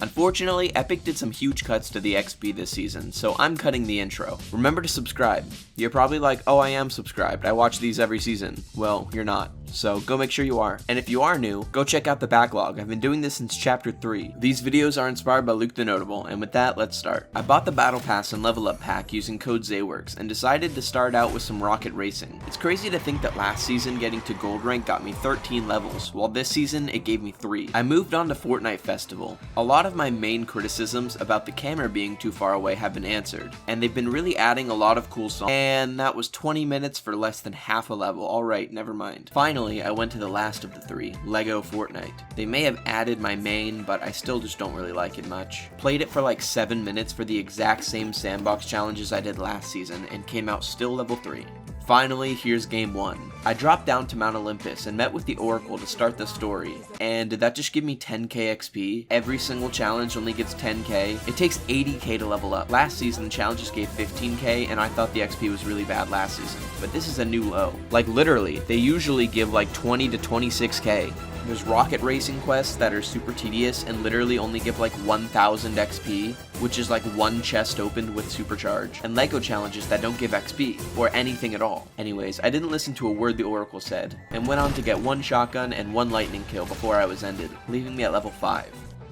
Unfortunately, Epic did some huge cuts to the XP this season, so I'm cutting the intro. Remember to subscribe. You're probably like, oh, I am subscribed, I watch these every season. Well, you're not, so go make sure you are. And if you are new, go check out the backlog. I've been doing this since chapter 3. These videos are inspired by Luke TheNotable, and with that, let's start. I bought the Battle Pass and Level Up pack using code Zeywerks, and decided to start out with some rocket racing. It's crazy to think that last season getting to gold rank got me 13 levels, while this season it gave me 3. I moved on to Fortnite Festival. A lot of my main criticisms about the camera being too far away have been answered, and they've been really adding a lot of cool songs. And that was 20 minutes for less than half a level. Alright, never mind. Finally, I went to the last of the 3, Lego Fortnite. They may have added my main, but I still just don't really like it much. Played it for like 7 minutes for the exact same sandbox challenges I did last season, and came out still level 3. Finally, here's game 1. I dropped down to Mount Olympus and met with the Oracle to start the story, and did that just give me 10k XP? Every single challenge only gives 10k. It takes 80k to level up. Last season, the challenges gave 15k, and I thought the XP was really bad last season, but this is a new low. Like literally, they usually give like 20 to 26k. There's rocket racing quests that are super tedious and literally only give like 1000 XP, which is like one chest opened with supercharge, and Lego challenges that don't give XP, or anything at all. Anyways, I didn't listen to a word the Oracle said, and went on to get 1 shotgun and 1 lightning kill before I was ended, leaving me at level 5.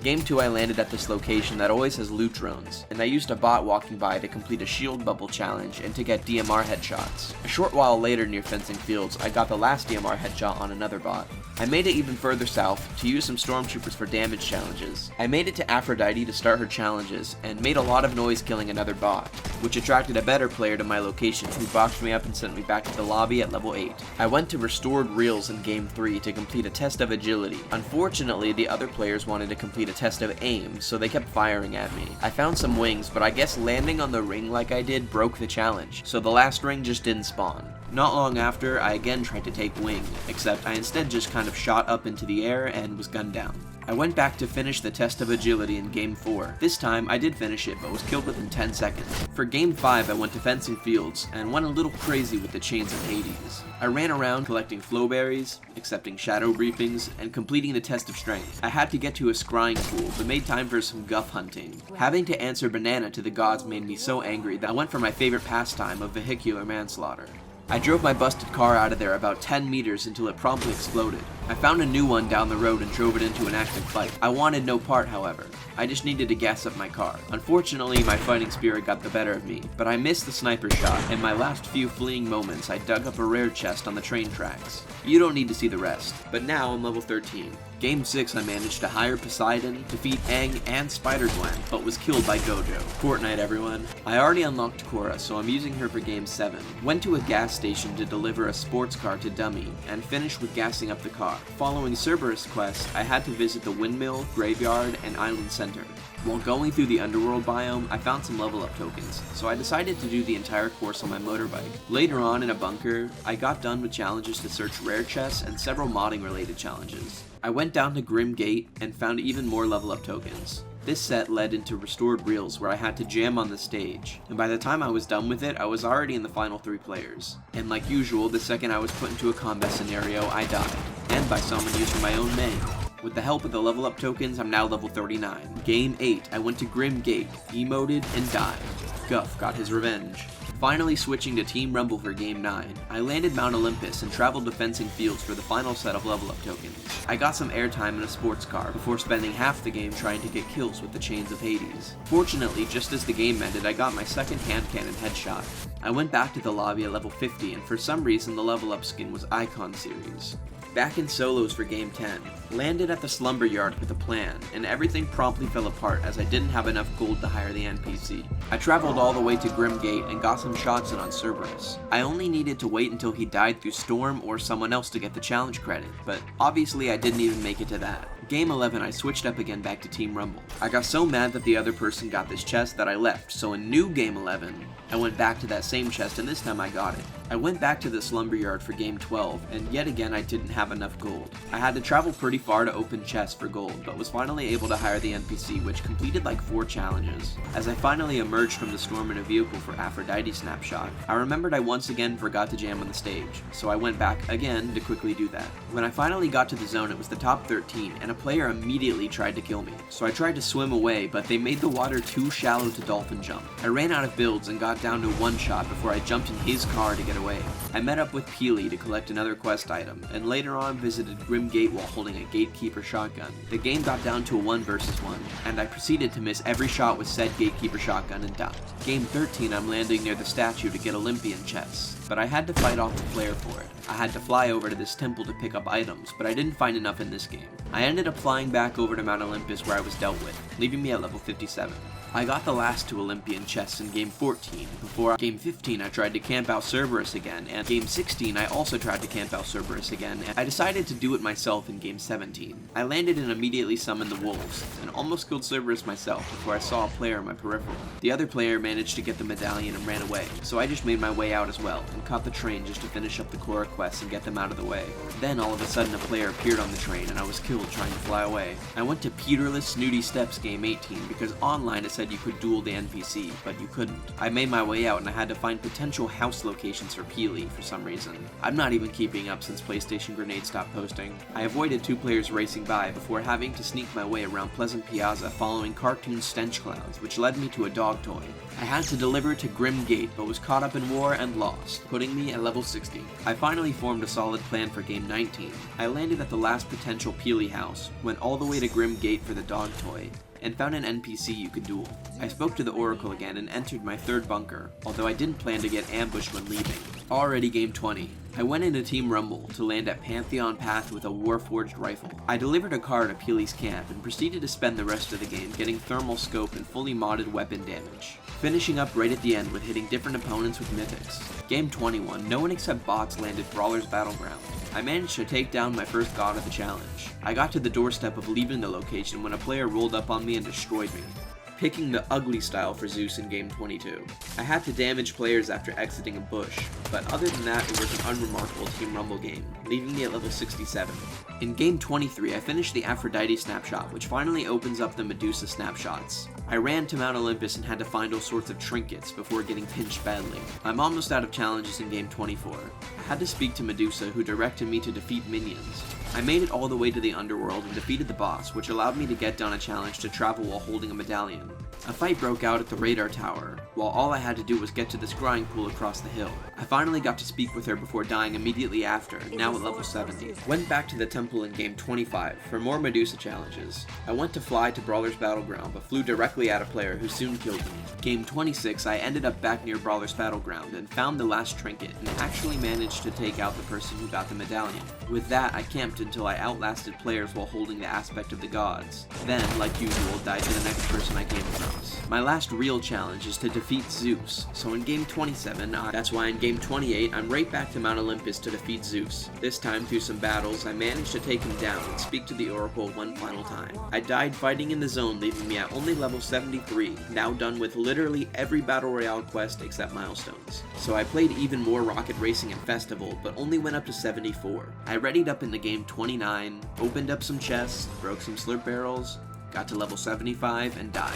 Game 2 I landed at this location that always has loot drones, and I used a bot walking by to complete a shield bubble challenge and to get DMR headshots. A short while later near fencing fields, I got the last DMR headshot on another bot. I made it even further south to use some stormtroopers for damage challenges. I made it to Aphrodite to start her challenges, and made a lot of noise killing another bot, which attracted a better player to my location who boxed me up and sent me back to the lobby at level 8. I went to Restored Reels in Game 3 to complete a test of agility. Unfortunately, the other players wanted to complete a test of aim, so they kept firing at me. I found some wings, but I guess landing on the ring like I did broke the challenge, so the last ring just didn't spawn. Not long after, I again tried to take wing, except I instead just kind of shot up into the air and was gunned down. I went back to finish the test of agility in Game 4. This time, I did finish it, but was killed within 10 seconds. For Game 5, I went to fencing fields, and went a little crazy with the chains of Hades. I ran around collecting flowberries, accepting shadow briefings, and completing the test of strength. I had to get to a scrying pool, but made time for some guff hunting. Having to answer banana to the gods made me so angry that I went for my favorite pastime of vehicular manslaughter. I drove my busted car out of there about 10 meters until it promptly exploded. I found a new one down the road and drove it into an active fight. I wanted no part, however. I just needed to gas up my car. Unfortunately, my fighting spirit got the better of me, but I missed the sniper shot. In my last few fleeing moments, I dug up a rare chest on the train tracks. You don't need to see the rest, but now I'm level 13. Game 6 I managed to hire Poseidon, defeat Aang and Spider-Gwen, but was killed by Gojo. Fortnite everyone. I already unlocked Korra, so I'm using her for Game 7. Went to a gas station to deliver a sports car to Dummy, and finished with gassing up the car. Following Cerberus quest, I had to visit the windmill, graveyard, and island center. While going through the underworld biome, I found some level up tokens, so I decided to do the entire course on my motorbike. Later on in a bunker, I got done with challenges to search rare chests and several modding related challenges. I went down to Grim Gate and found even more level up tokens. This set led into Restored Reels where I had to jam on the stage, and by the time I was done with it, I was already in the final 3 players. And like usual, the second I was put into a combat scenario, I died, and by someone using my own main. With the help of the level up tokens, I'm now level 39. Game 8, I went to Grim Gate, emoted, and died. Guff got his revenge. Finally switching to Team Rumble for Game 9, I landed Mount Olympus and traveled to fencing fields for the final set of level up tokens. I got some airtime in a sports car before spending half the game trying to get kills with the chains of Hades. Fortunately, just as the game ended, I got my second hand cannon headshot. I went back to the lobby at level 50, and for some reason the level up skin was Icon Series. Back in solos for Game 10, landed at the slumber yard with a plan, and everything promptly fell apart as I didn't have enough gold to hire the NPC. I traveled all the way to Grim Gate and got some shots in on Cerberus. I only needed to wait until he died through Storm or someone else to get the challenge credit, but obviously I didn't even make it to that. Game 11 I switched up again back to Team Rumble. I got so mad that the other person got this chest that I left, so in new Game 11, I went back to that same chest and this time I got it. I went back to the Slumberyard for game 12, and yet again I didn't have enough gold. I had to travel pretty far to open chests for gold, but was finally able to hire the NPC, which completed like 4 challenges. As I finally emerged from the storm in a vehicle for Aphrodite Snapshot, I remembered I once again forgot to jam on the stage, so I went back again to quickly do that. When I finally got to the zone, it was the top 13, and a player immediately tried to kill me. So I tried to swim away, but they made the water too shallow to dolphin jump. I ran out of builds and got down to 1 shot before I jumped in his car to get away. I met up with Peely to collect another quest item, and later on visited Grim Gate while holding a Gatekeeper shotgun. The game got down to a 1 versus 1, and I proceeded to miss every shot with said Gatekeeper shotgun and died. Game 13, I'm landing near the statue to get Olympian chests, but I had to fight off the player for it. I had to fly over to this temple to pick up items, but I didn't find enough in this game. I ended up flying back over to Mount Olympus where I was dealt with, leaving me at level 57. I got the last 2 Olympian chests in game 14. Before game 15 I tried to camp out Cerberus again, and game 16 I also tried to camp out Cerberus again, and I decided to do it myself in game 17. I landed and immediately summoned the wolves, and almost killed Cerberus myself before I saw a player in my peripheral. The other player managed to get the medallion and ran away, so I just made my way out as well, and caught the train just to finish up the Korra quests and get them out of the way. Then all of a sudden a player appeared on the train and I was killed trying to fly away. I went to Peterless Snooty Steps game 18 because online it said you could duel the NPC, but you couldn't. I made my way out and I had to find potential house locations for Peely for some reason. I'm not even keeping up since PlayStation Grenade stopped posting. I avoided 2 players racing by before having to sneak my way around Pleasant Piazza following cartoon stench clouds, which led me to a dog toy. I had to deliver to Grim Gate, but was caught up in war and lost, putting me at level 60. I finally formed a solid plan for game 19. I landed at the last potential Peely house, went all the way to Grim Gate for the dog toy, and found an NPC you could duel. I spoke to the Oracle again and entered my 3rd bunker, although I didn't plan to get ambushed when leaving. Already game 20. I went into Team Rumble to land at Pantheon Path with a Warforged rifle. I delivered a car to Peely's camp and proceeded to spend the rest of the game getting thermal scope and fully modded weapon damage, finishing up right at the end with hitting different opponents with mythics. Game 21, no one except bots landed Brawler's Battleground. I managed to take down my first god of the challenge. I got to the doorstep of leaving the location when a player rolled up on me and destroyed me, picking the ugly style for Zeus in game 22. I had to damage players after exiting a bush, but other than that it was an unremarkable Team Rumble game, leaving me at level 67. In game 23 I finished the Aphrodite Snapshot, which finally opens up the Medusa Snapshots. I ran to Mount Olympus and had to find all sorts of trinkets before getting pinched badly. I'm almost out of challenges in game 24. I had to speak to Medusa, who directed me to defeat minions. I made it all the way to the underworld and defeated the boss, which allowed me to get done a challenge to travel while holding a medallion. A fight broke out at the radar tower, while all I had to do was get to the scrying pool across the hill. I finally got to speak with her before dying immediately after, now at level 70. Went back to the temple in game 25 for more Medusa challenges. I went to fly to Brawler's Battleground, but flew directly at a player who soon killed me. Game 26, I ended up back near Brawler's Battleground and found the last trinket, and actually managed to take out the person who got the medallion. With that, I camped until I outlasted players while holding the aspect of the gods. Then, like usual, died to the next person I came across. My last real challenge is to defeat Zeus, so in game 27, that's why in game 28, I'm right back to Mount Olympus to defeat Zeus. This time, through some battles, I managed to take him down and speak to the Oracle one final time. I died fighting in the zone, leaving me at only level 73, now done with literally every Battle Royale quest except Milestones. So I played even more Rocket Racing and Festival, but only went up to 74. I readied up into game 29, opened up some chests, broke some slurp barrels, got to level 75, and died.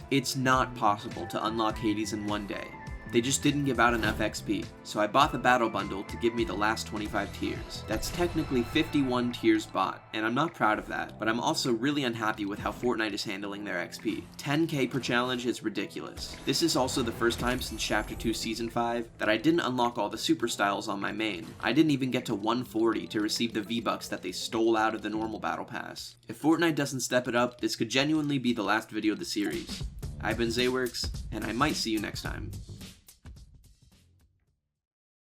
It's not possible to unlock Hades in one day. They just didn't give out enough XP, so I bought the battle bundle to give me the last 25 tiers. That's technically 51 tiers bought, and I'm not proud of that, but I'm also really unhappy with how Fortnite is handling their XP. 10k per challenge is ridiculous. This is also the first time since Chapter 2 Season 5 that I didn't unlock all the super styles on my main. I didn't even get to 140 to receive the V-Bucks that they stole out of the normal battle pass. If Fortnite doesn't step it up, this could genuinely be the last video of the series. I've been Zeywerks, and I might see you next time.